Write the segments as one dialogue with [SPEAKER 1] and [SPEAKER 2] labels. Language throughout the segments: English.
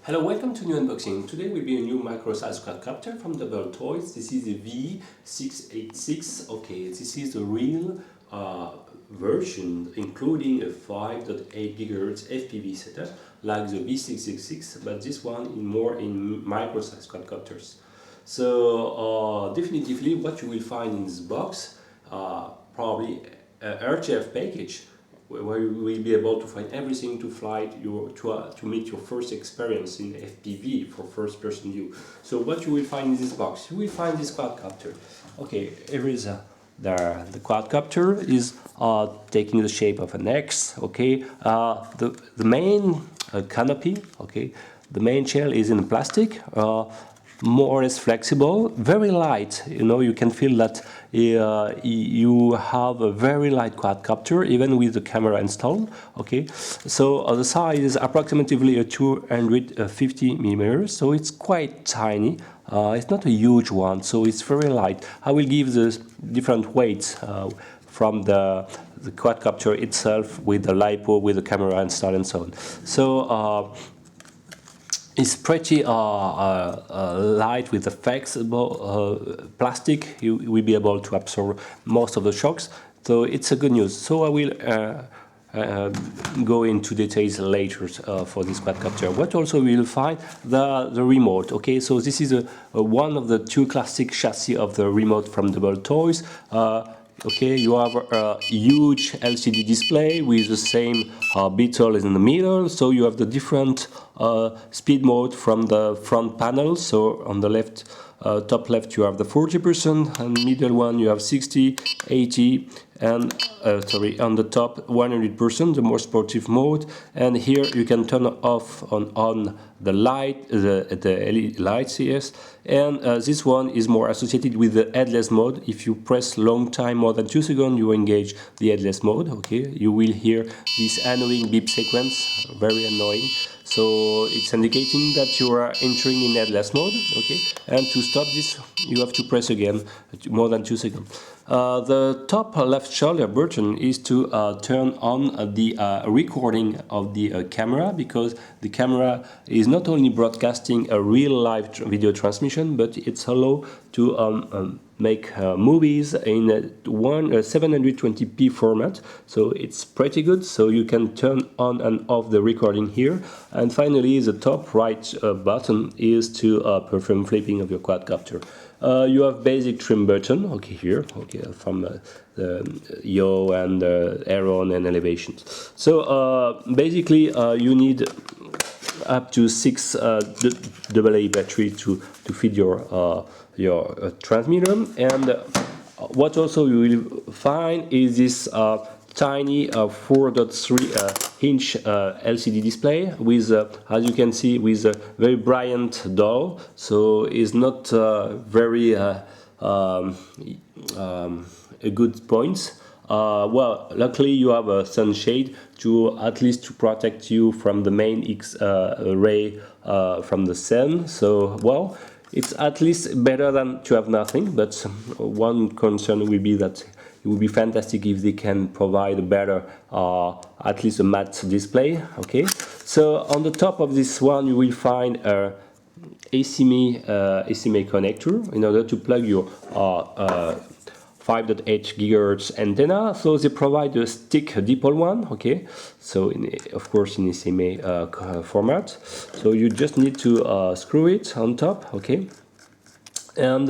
[SPEAKER 1] Hello, welcome to new unboxing. Today will be a new micro-size quadcopter from WLtoys. This is the V686. Okay, this is the real version, including a 5.8 GHz FPV setup like the V686, but this one in more in micro-size quadcopters. So definitively what you will find in this box, probably a RTF package where you will be able to find everything to fly to meet your first experience in FPV for first-person view. So what you will find in this box? You will find this quadcopter. Okay, here is the quadcopter is taking the shape of an X. Okay, the main canopy. Okay, the main shell is in plastic. More or less flexible, very light. You know, you can feel that you have a very light quadcopter even with the camera installed. Okay, so the size is approximately a 250 millimeters, so it's quite tiny. It's not a huge one, so it's very light. I will give the different weights from the quadcopter itself with the LiPo, with the camera installed and so on. So it's pretty light with the flexible plastic. You will be able to absorb most of the shocks, so it's a good news. So I will go into details later for this quadcopter. What also we will find the remote. Okay, so this is one of the two classic chassis of the remote from WLtoys. Okay, you have a huge LCD display with the same beetle in the middle, so you have the different speed mode from the front panel. So on the left, top left, you have the 40%, and middle one you have 60, 80, and on the top 100%, the more sportive mode. And here you can turn off on the light, the LED lights, yes. And this one is more associated with the headless mode. If you press long time, more than 2 seconds, you engage the headless mode. Okay, you will hear this annoying beep sequence, very annoying. So it's indicating that you are entering in headless mode. Okay, and to stop this, you have to press again more than 2 seconds. The top left shoulder button is to turn on the recording of the camera, because the camera is not only broadcasting a real live video transmission, but it's allowed to make movies in a 720p format, so it's pretty good. So you can turn on and off the recording here. And finally, the top right button is to perform flipping of your quadcopter. You have basic trim button, okay, here, okay, from the yaw and aileron and elevations. So basically you need up to 6 AA battery to feed your transmitter. And what also you will find is this tiny 4.3 inch LCD display with, as you can see, with a very bright dial. So it's not very a good point. Well, luckily you have a sunshade to at least to protect you from the main X ray from the sun. So well, it's at least better than to have nothing. But one concern will be that it would be fantastic if they can provide a better, at least a matte display. Okay, so on the top of this one you will find a ACME connector in order to plug your 5.8 GHz antenna. So they provide a stick dipole one. Okay, so of course in ACME format. So you just need to screw it on top. Okay. And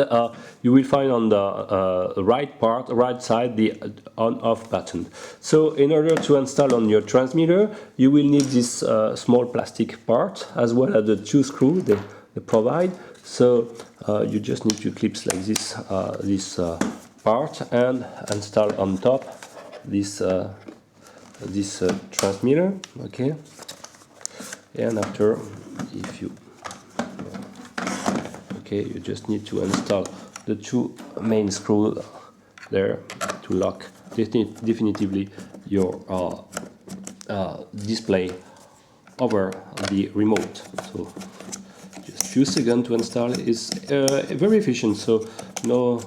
[SPEAKER 1] you will find on the right side the on-off button. So in order to install on your transmitter, you will need this small plastic part, as well as the 2 screws they provide. So you just need to clip like this part and install on top this transmitter. Okay, and after, if you you just need to install the 2 main screws there to lock definitively your display over the remote. So just a few seconds to install. Is very efficient, so no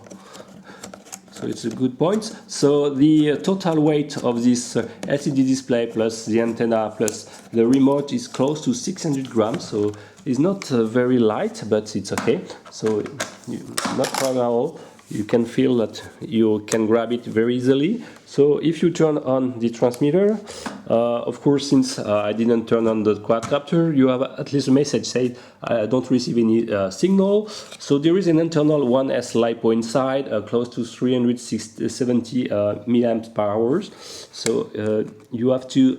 [SPEAKER 1] So it's a good point. So the total weight of this LCD display plus the antenna plus the remote is close to 600 grams. So it's not very light, but it's okay. So not problem at all. You can feel that you can grab it very easily. So if you turn on the transmitter, of course, since I didn't turn on the quadcopter, you have at least a message saying I don't receive any signal. So there is an internal 1S LiPo inside, close to 370 milliamps per hour. So you have to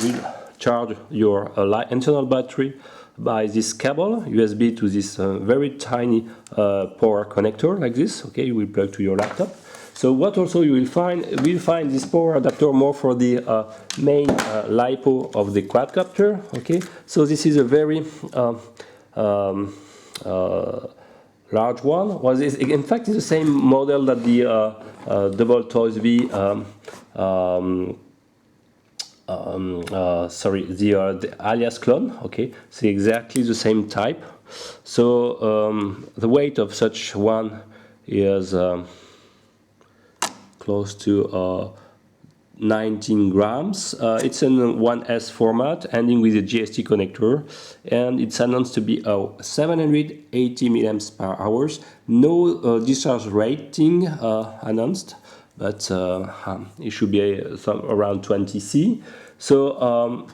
[SPEAKER 1] recharge your internal battery by this cable USB to this very tiny power connector like this. Okay, you will plug to your laptop. So what also you will find this power adapter more for the main LiPo of the quadcopter. Okay, so this is a very large one. Was in fact it's the same model that the WLtoys V. The alias clone. Okay, so exactly the same type. So the weight of such one is close to 19 grams. It's in 1S format, ending with a GST connector, and it's announced to be 780 milliamps per hour. No discharge rating announced, but it should be around 20 C. So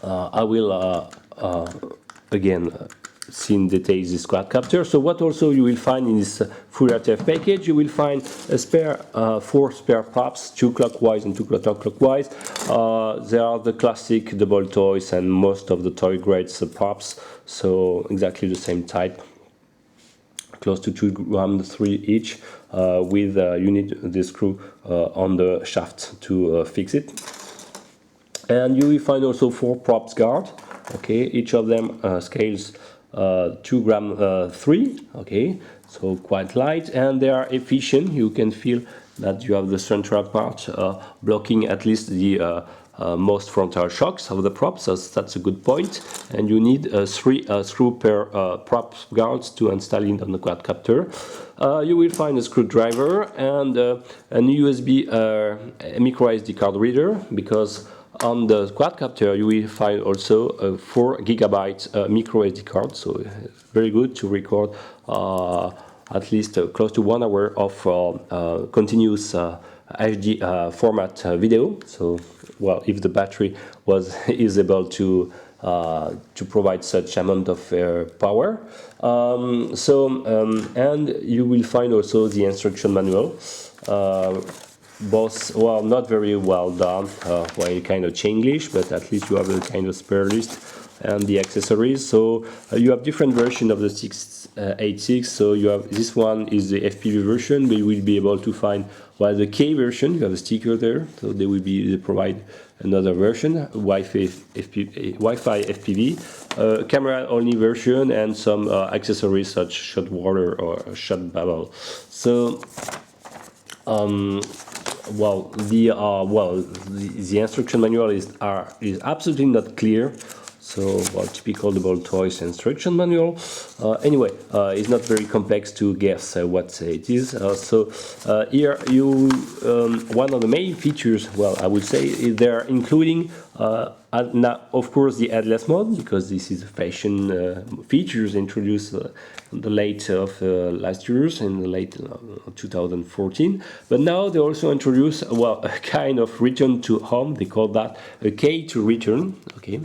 [SPEAKER 1] I will again see in detail this quadcopter. So what also you will find in this full RTF package, you will find a spare 4 spare props, 2 clockwise and 2 counterclockwise. They are the classic WLtoys and most of the toy grades props, so exactly the same type, close to 2 grams 3 each, with you need the screw on the shaft to fix it. And you will find also 4 props guard. Okay, each of them scales 2 grams 3. Okay, so quite light, and they are efficient. You can feel that you have the central part blocking at least the most frontal shocks of the props, so that's a good point. And you need 3 screw per prop guards to install it on the quadcopter. You will find a screwdriver and a USB micro SD card reader, because on the quadcopter you will find also a 4 gigabyte micro SD card, so very good to record at least close to 1 hour of continuous HD format video. So, well, if the battery is able to provide such amount of power. And you will find also the instruction manual. Both, well, not very well done, well, kind of Chinglish, but at least you have a kind of spare list and the accessories. So you have different version of the 686. So you have, this one is the FPV version, but you will be able to find, well, the K version. You have a sticker there, so they provide another version, Wi-Fi FPV, camera only version, and some accessories such shot water or shot bubble. So the instruction manual is absolutely not clear. So, well, typical WLtoys instruction manual. Anyway, it's not very complex to guess what it is. Here one of the main features, well, I would say, is they're including now, of course, the headless mode, because this is a fashion features introduced in the late of last years, in the late 2014. But now they also introduce, well, a kind of return to home. They call that a K to return. Okay.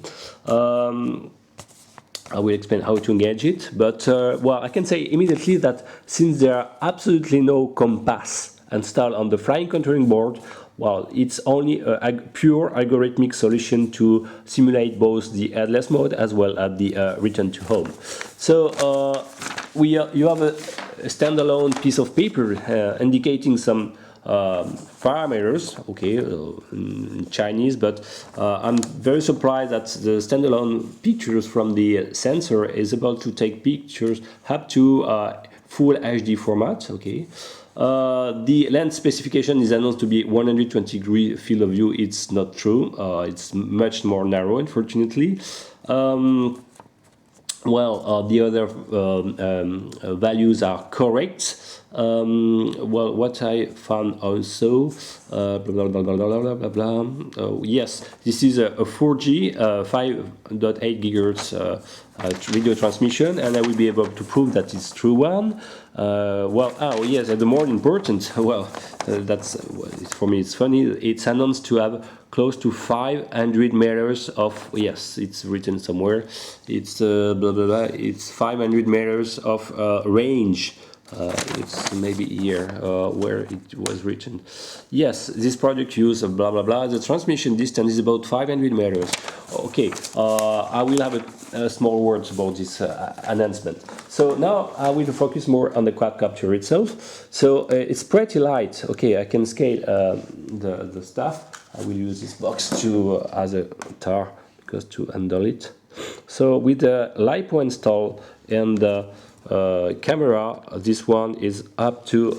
[SPEAKER 1] I will explain how to engage it, but well, I can say immediately that since there are absolutely no compass installed on the flying contouring board, well, it's only a pure algorithmic solution to simulate both the headless mode as well as the return to home. So you have a standalone piece of paper indicating some parameters, okay, in Chinese, but I'm very surprised that the standalone pictures from the sensor is able to take pictures up to full HD format, okay. The lens specification is announced to be 120-degree field of view. It's not true. It's much more narrow, unfortunately. well, the other values are correct. Well, what I found also, blah, blah, blah, blah, blah, blah, blah. Yes, this is a 4G 5.8 gigahertz video transmission, and I will be able to prove that it's true one. Well, oh yes, and the more important, well, that's for me. It's funny. It's announced to have close to 500 meters of, yes, it's written somewhere. It's blah blah blah. It's 500 meters of range. It's maybe here where it was written. Yes, this product use blah blah blah. The transmission distance is about 500 meters. Okay, I will have a small words about this announcement. So now I will focus more on the quadcopter itself. So it's pretty light. Okay, I can scale the stuff. I will use this box to as a tar because to handle it. So with the LiPo install and the camera, this one is up to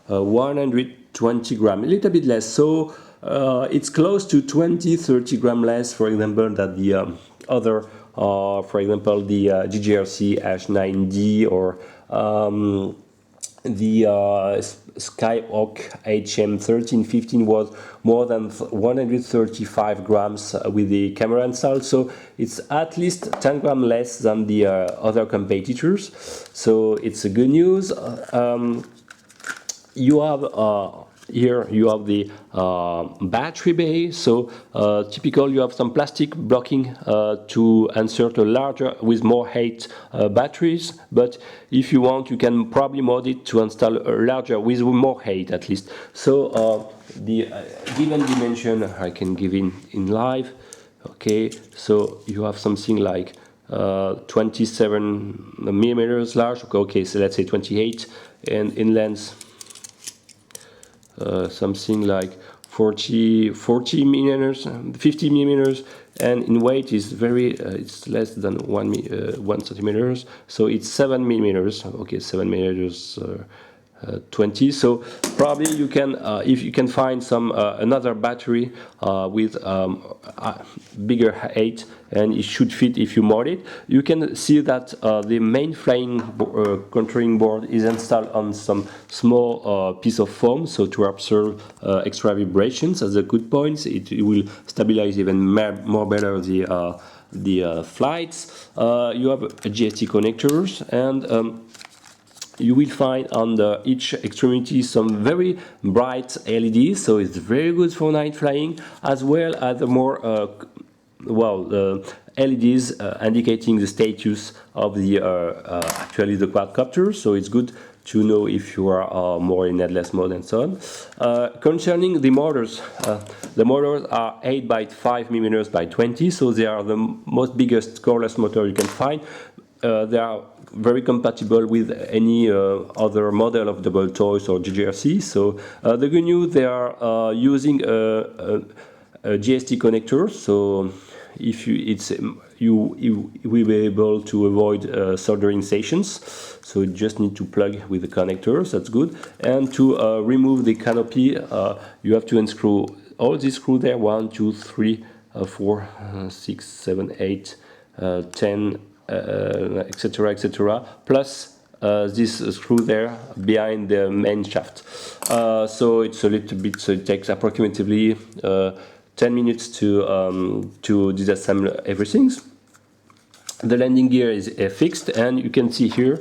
[SPEAKER 1] 120 gram, a little bit less. So it's close to 20-30 gram less, for example, than the other, for example, the GGRC H9D or the Skyhawk HM1315 was more than 135 grams with the camera installed, so it's at least 10 grams less than the other competitors. So it's a good news. You have here you have the battery bay. So typical, you have some plastic blocking to insert a larger with more height batteries. But if you want, you can probably mod it to install a larger with more height at least. So the given dimension I can give in live. Okay, so you have something like 27 millimeters large. Okay, so let's say 28, and in length something like 40 millimeters, 50 millimeters, and in weight is very it's less than 1 centimeters, so it's 7 millimeters. Okay, 7 millimeters 20. So probably you can if you can find some another battery with bigger height, and it should fit if you mod it. You can see that the main flying controlling board is installed on some small piece of foam, so to absorb extra vibrations. As a good point, it will stabilize even more better the flights. You have GST connectors, and you will find on each extremity some very bright LEDs, so it's very good for night flying, as well as the more LEDs indicating the status of the actually the quadcopter. So it's good to know if you are more in headless mode and so on. Concerning the motors are 8 by 5 millimeters by 20, so they are the most biggest coreless motor you can find. They are very compatible with any other model of WLtoys or GGRC. So the good news, they are using a GST connector. So if you will be able to avoid soldering stations. So you just need to plug with the connectors. That's good. And to remove the canopy, you have to unscrew all these screws there. 1, 2, 3, 4, 6, 7, 8, 10. Etc., etc., plus this screw there behind the main shaft. So it's a little bit, so it takes approximately 10 minutes to disassemble everything. The landing gear is fixed, and you can see here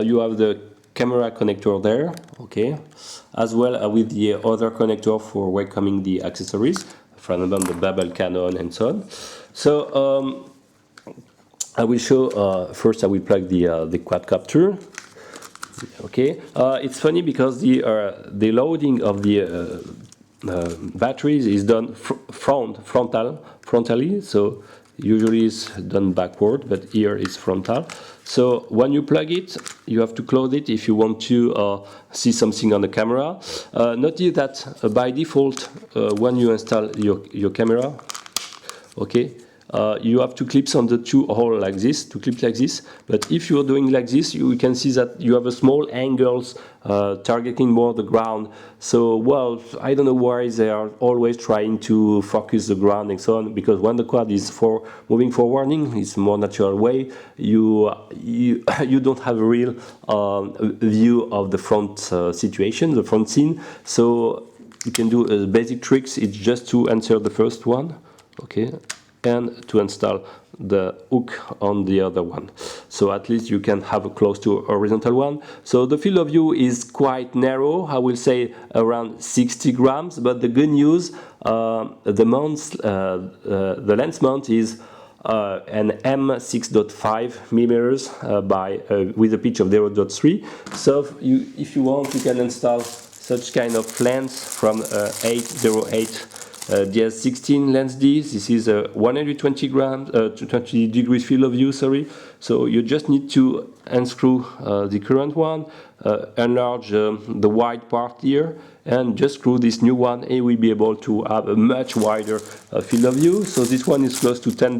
[SPEAKER 1] you have the camera connector there, okay, as well with the other connector for welcoming the accessories, for example the bubble cannon and so on. So I will show, first I will plug the quadcopter. Okay, it's funny because the loading of the batteries is done frontally, so usually it's done backward, but here it's frontal. So when you plug it, you have to close it if you want to see something on the camera. Notice that by default, when you install your camera, okay, you have two clips on the two hole like this, two clips like this. But if you're doing like this, you can see that you have a small angles targeting more the ground. So, well, I don't know why they are always trying to focus the ground and so on, because when the quad is moving forwarding, it's a more natural way. You don't have a real view of the front situation, the front scene. So you can do basic tricks. It's just to answer the first one, okay, and to install the hook on the other one, so at least you can have a close to horizontal one. So the field of view is quite narrow, I will say around 60 grams, but the good news, the lens mount is an M6.5 millimeters with a pitch of 0.3. So if you want, you can install such kind of lens from 808 DS16 lens D. This is a 120 grams, 20 degrees field of view, sorry. So you just need to unscrew the current one, enlarge the wide part here, and just screw this new one, and we'll be able to have a much wider field of view. So this one is close to $10.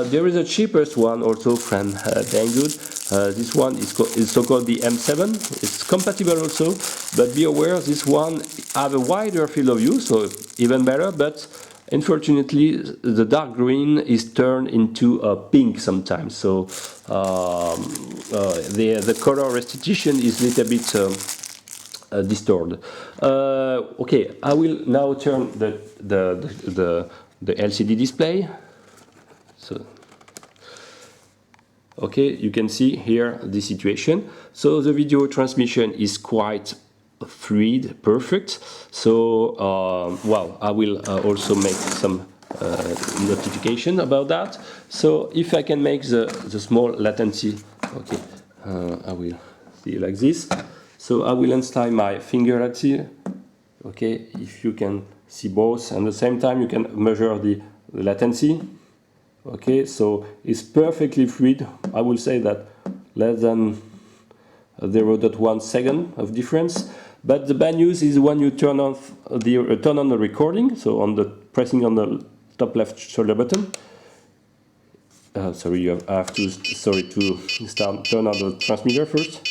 [SPEAKER 1] There is a cheapest one also from Banggood. This one is so-called the M7. It's compatible also, but be aware this one have a wider field of view, so even better, but unfortunately the dark green is turned into a pink sometimes, so the color restitution is a little bit distorted. Okay, I will now turn the LCD display. So okay, you can see here the situation. So the video transmission is quite fluid, perfect. So, well, I will also make some notification about that. So if I can make the small latency, okay, I will see like this. So I will install my finger at here. Okay, if you can see both, and at the same time you can measure the latency. Okay, so it's perfectly fluid. I will say that less than 0.1 second of difference. But the bad news is when you turn on the recording. So pressing on the top left shoulder button. Sorry, I have to turn on the transmitter first.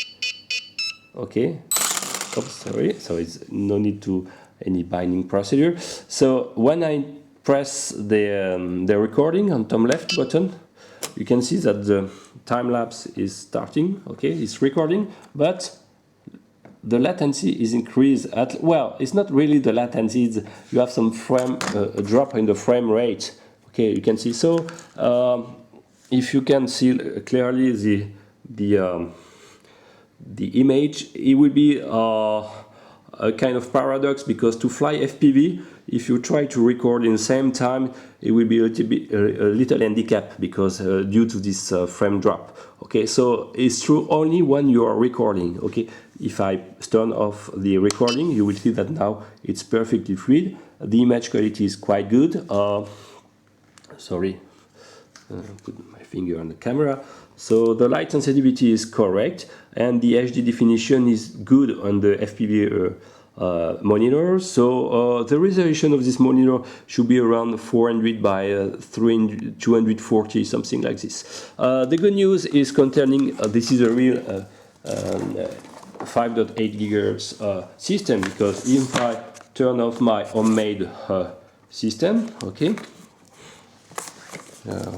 [SPEAKER 1] Okay. Oops, sorry. So it's no need to any binding procedure. So when I press the recording on top left button, you can see that the time lapse is starting. Okay, it's recording, but the latency is increased at, well, it's not really the latency, it's, you have some a drop in the frame rate. Okay, you can see. So if you can see clearly the image, it will be a kind of paradox, because to fly FPV, if you try to record in the same time, it will be a little handicap, because due to this frame drop. Okay, so it's true only when you are recording. Okay, if I turn off the recording, you will see that now it's perfectly fluid. The image quality is quite good. Sorry, put my finger on the camera. So the light sensitivity is correct, and the HD definition is good on the FPV monitor. So the resolution of this monitor should be around 400 by 240, something like this. The good news is concerning this is a real 5.8 gigahertz system, because if I turn off my homemade system, okay,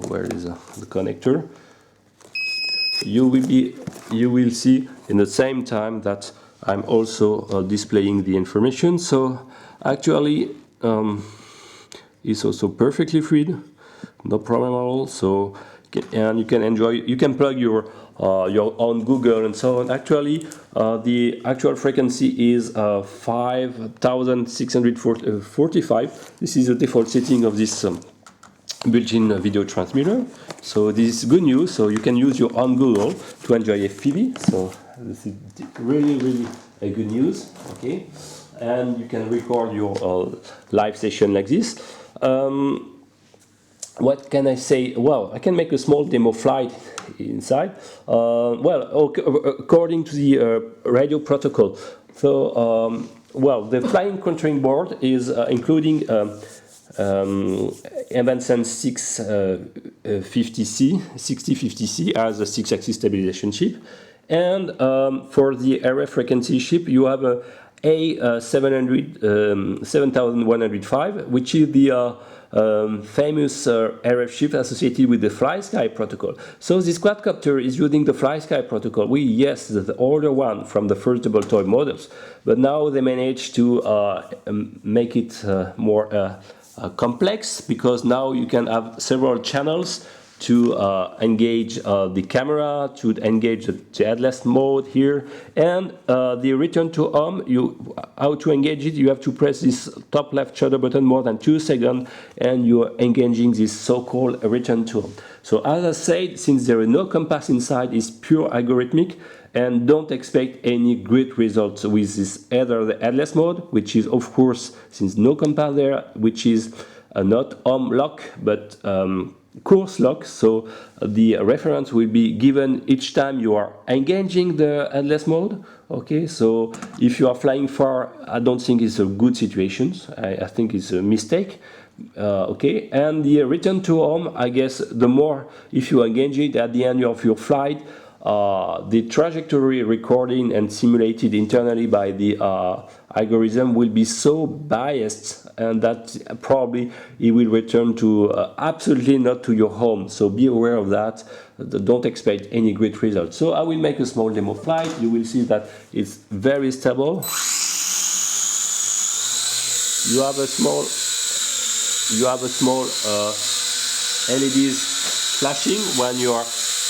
[SPEAKER 1] where is the connector? You will see in the same time that I'm also displaying the information. So actually it's also perfectly fluid, no problem at all. So and you can enjoy, you can plug your own Google and so on. Actually the actual frequency is 5645. This is the default setting of this built-in video transmitter. So this is good news. So you can use your own Google to enjoy FPV. So this is really a good news. Okay, and you can record your live session like this. What can I say? Well, I can make a small demo flight inside. Well, according to the radio protocol. So well, the flying controlling board is including Evanson 6050C as a 6-axis stabilization chip. And for the RF frequency chip, you have a A7105, which is the famous RF chip associated with the FlySky protocol. So this quadcopter is using the FlySky protocol. Yes, the older one from the first WLtoys models, but now they managed to make it more complex, because now you can have several channels to engage the camera, to engage the headless mode here, and the return to home. How to engage it? You have to press this top left shutter button more than 2 seconds, and you're engaging this so-called return to home. So as I said, since there is no compass inside, it's pure algorithmic, and don't expect any great results with this, either the headless mode, which is of course, since no compass there, which is not home lock but course lock, so the reference will be given each time you are engaging the headless mode. Okay, so if you are flying far, I don't think it's a good situation. I think it's a mistake. Okay, and the return to home, I guess the more if you engage it at the end of your flight, the trajectory recording and simulated internally by the algorithm will be so biased, and that probably it will return to absolutely not to your home. So be aware of that. Don't expect any great results. So I will make a small demo flight. You will see that it's very stable. You have a small LEDs flashing when you are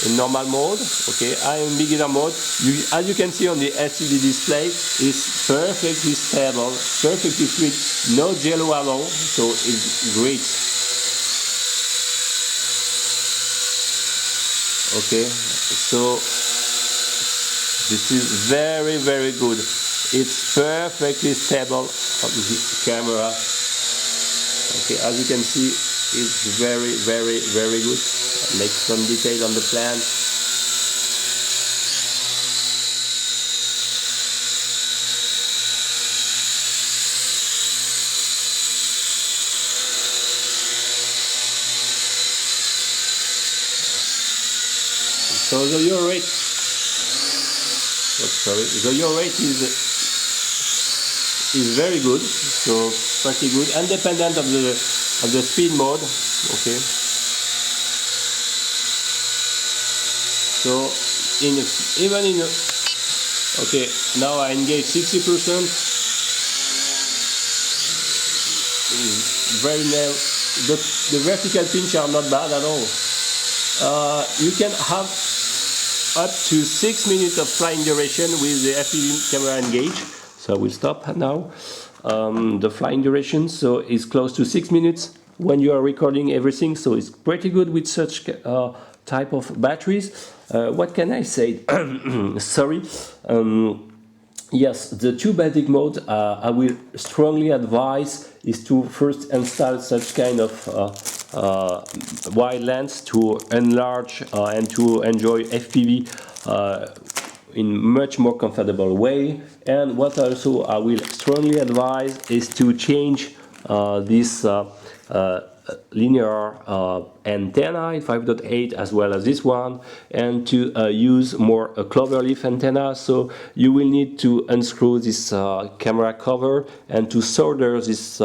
[SPEAKER 1] in normal mode. Okay, I am beginner mode. As you can see on the LCD display, it's perfectly stable, perfectly fluid, no jello at all, so it's great. Okay, so this is very, very good. It's perfectly stable on the camera. Okay, as you can see, it's very, very, very good. Make some detail on the plan. So the yaw rate, the yaw rate is very good. So pretty good, independent of the speed mode. Okay. So okay, now I engage 60%. Very narrow. The vertical pinch are not bad at all. You can have up to 6 minutes of flying duration with the FPV camera engaged. So I will stop now. The flying duration, so is close to 6 minutes when you are recording everything. So it's pretty good with such type of batteries. What can I say? Sorry. Yes, the two basic modes I will strongly advise is to first install such kind of wide lens to enlarge and to enjoy FPV in much more comfortable way. And what also I will strongly advise is to change this linear antenna in 5.8 as well as this one, and to use more a cloverleaf antenna. So you will need to unscrew this camera cover and to solder this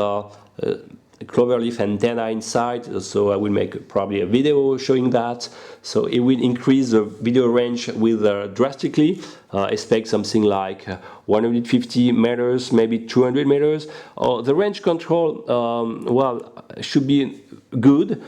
[SPEAKER 1] cloverleaf antenna inside. So I will make probably a video showing that. So it will increase the video range with drastically. Expect something like 150 meters, maybe 200 meters. The range control, well, should be good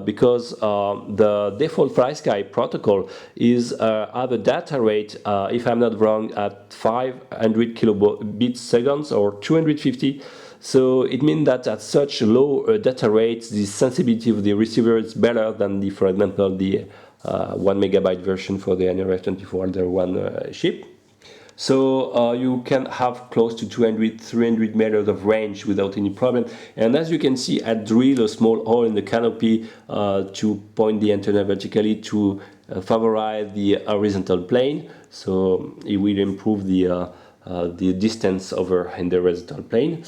[SPEAKER 1] because the default FlySky protocol is have a data rate, if I'm not wrong, at 500 kilobits seconds or 250. So it means that at such low data rates, the sensitivity of the receiver is better than the, for example, the 1 megabyte version for the NRF2401 chip. So you can have close to 200-300 meters of range without any problem. And as you can see, I drill a small hole in the canopy to point the antenna vertically to favorize the horizontal plane. So it will improve the distance over in the horizontal plane.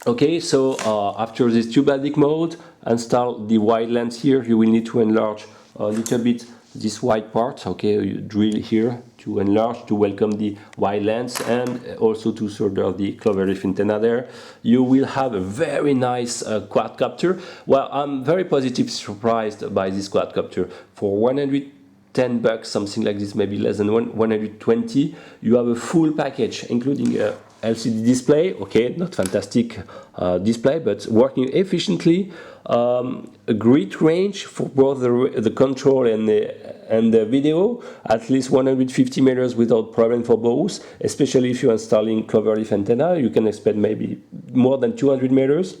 [SPEAKER 1] Okay, so after this tubadic mode, install the wide lens here. You will need to enlarge a little bit this white part. Okay, you drill here to enlarge to welcome the wide lens and also to solder the cloverleaf antenna there. You will have a very nice quadcopter. Well, I'm very positive surprised by this quadcopter. For 110 bucks, something like this, maybe less than 120, you have a full package including a LCD display. Okay, not fantastic display, but working efficiently. A great range for both the control and the video, at least 150 meters without problem for both, especially if you're installing cloverleaf antenna. You can expect maybe more than 200 meters.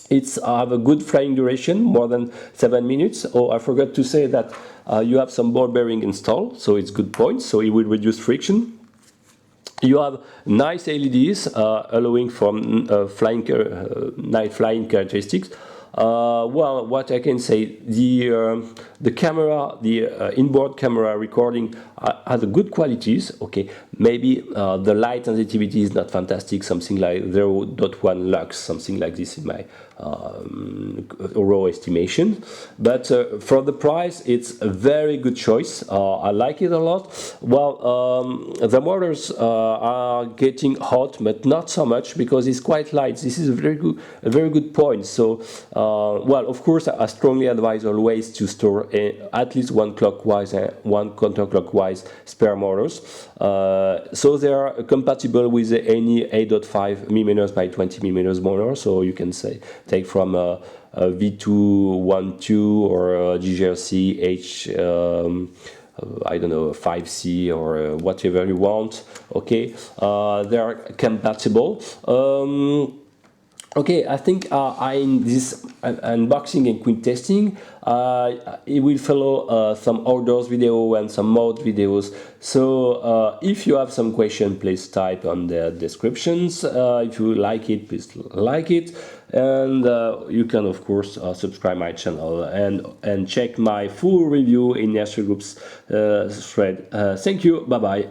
[SPEAKER 1] It's have a good flying duration, more than 7 minutes. Oh, I forgot to say that you have some ball bearing installed, so it's good point, so it will reduce friction. You have nice LEDs allowing for night flying characteristics. Well, what I can say, the camera, the inboard camera recording has a good qualities. Okay, maybe the light sensitivity is not fantastic, something like 0.1 lux, something like this in my raw estimation. But for the price, it's a very good choice. I like it a lot. Well, the motors are getting hot, but not so much because it's quite light. This is a very good point. So, well, of course, I strongly advise always to store at least one clockwise and one counterclockwise spare motors. So they are compatible with any 8.5 mm by 20 mm motor. So you can say take from a V212 or a GGRC H. I don't know, 5C or whatever you want. Okay, they are compatible. Okay, I think in this unboxing and quick testing, it will follow some outdoors video and some mode videos. So if you have some question, please type on the descriptions. If you like it, please like it. And you can, of course, subscribe my channel and check my full review in Nursery Group's thread. Thank you. Bye-bye.